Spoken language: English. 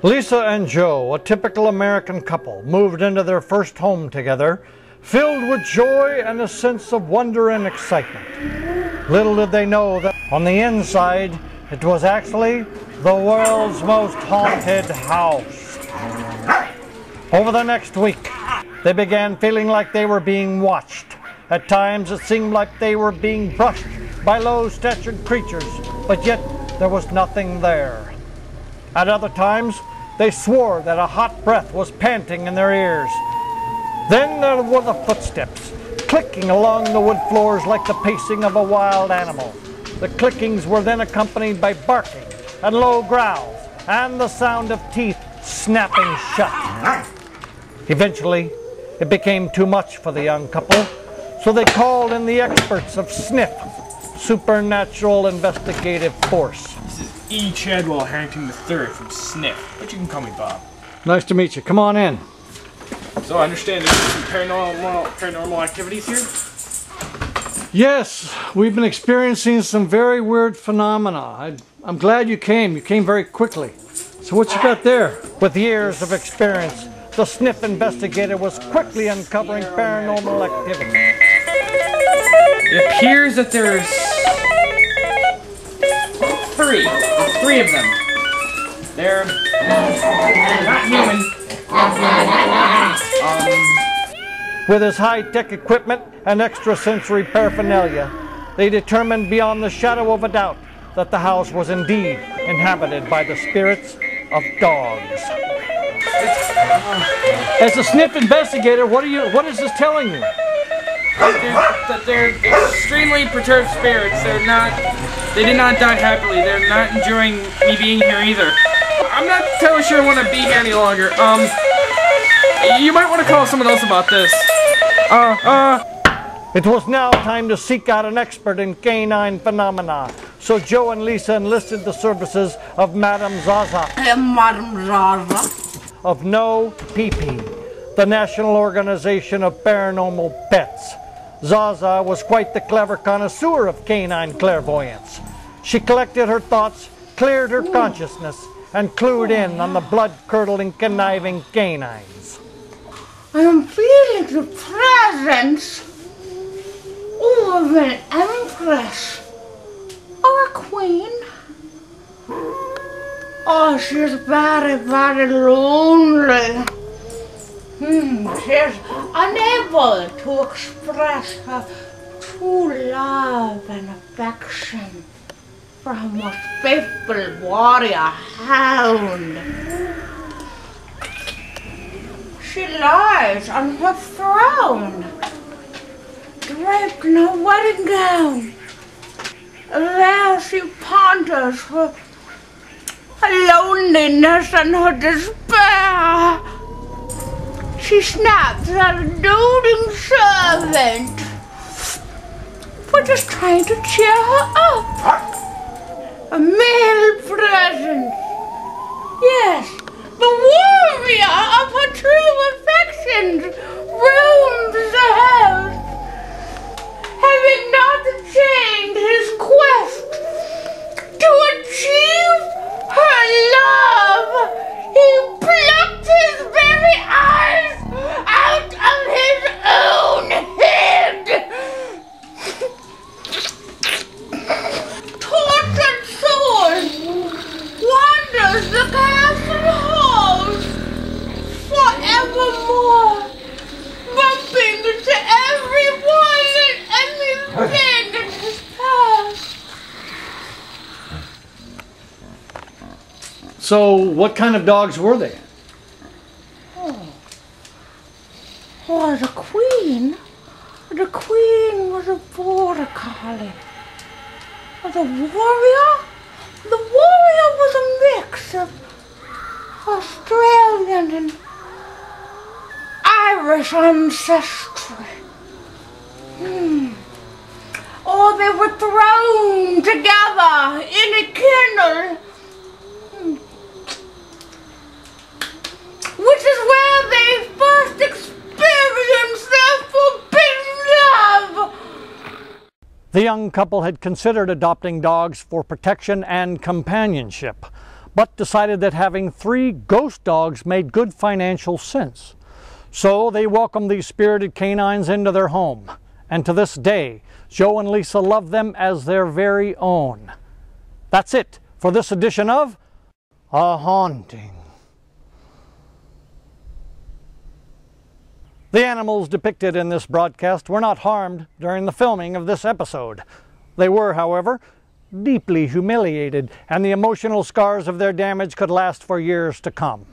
Lisa and Joe, a typical American couple, moved into their first home together, filled with joy and a sense of wonder and excitement. Little did they know that on the inside, it was actually the world's most haunted house. Over the next week, they began feeling like they were being watched. At times, it seemed like they were being brushed by low-statured creatures, but yet there was nothing there. At other times, they swore that a hot breath was panting in their ears. Then there were the footsteps, clicking along the wood floors like the pacing of a wild animal. The clickings were then accompanied by barking and low growls, and the sound of teeth snapping shut. Eventually, it became too much for the young couple, so they called in the experts of SNIF, Supernatural Investigative Force. This is E. Chadwell Harrington III from SNIF, but you can call me Bob. Nice to meet you. Come on in. So I understand there's some paranormal activities here? Yes, we've been experiencing some very weird phenomena. I'm glad you came. You came very quickly. So what you got there? With years of experience, the SNIF investigator was quickly uncovering paranormal activity. It appears that there's three of them. They're not human. With his high-tech equipment and extrasensory paraphernalia, they determined beyond the shadow of a doubt that the house was indeed inhabited by the spirits of dogs. As a SNIF investigator, what is this telling you? That they're extremely perturbed spirits. They did not die happily. They're not enjoying me being here either. I'm not totally sure I want to be here any longer. You might want to call someone else about this. It was now time to seek out an expert in canine phenomena. So Joe and Lisa enlisted the services of Madame ZaZa. Madame ZaZa. Of No PP, the National Organization of Paranormal Pets. ZaZa was quite the clever connoisseur of canine clairvoyance. She collected her thoughts, cleared her consciousness, and clued in on the blood-curdling, conniving canines. I am feeling the presence of an empress or a queen. Oh, she's very, very lonely. She's unable to express her true love and affection for her most faithful warrior hound. She lies on her throne, draped in her wedding gown. There she ponders her loneliness and her despair. She snaps at a doting servant for just trying to cheer her up. A male presence. Yes, the warrior of her true affections roams the house. Having not attained his quest to achieve her love, he plucked his very eyes out of his own head. Tortured soul wanders the castle halls forevermore, bumping into everyone and anything in his path. So, what kind of dogs were they? Oh, the queen was a border collie. The warrior was a mix of Australian and Irish ancestry. Oh, they were thrown together in a kennel, which is where they first experienced their forbidden love. The young couple had considered adopting dogs for protection and companionship, but decided that having 3 ghost dogs made good financial sense. So they welcomed these spirited canines into their home, and to this day, Joe and Lisa love them as their very own. That's it for this edition of A Haunting. The animals depicted in this broadcast were not harmed during the filming of this episode. They were, however, deeply humiliated, and the emotional scars of their damage could last for years to come.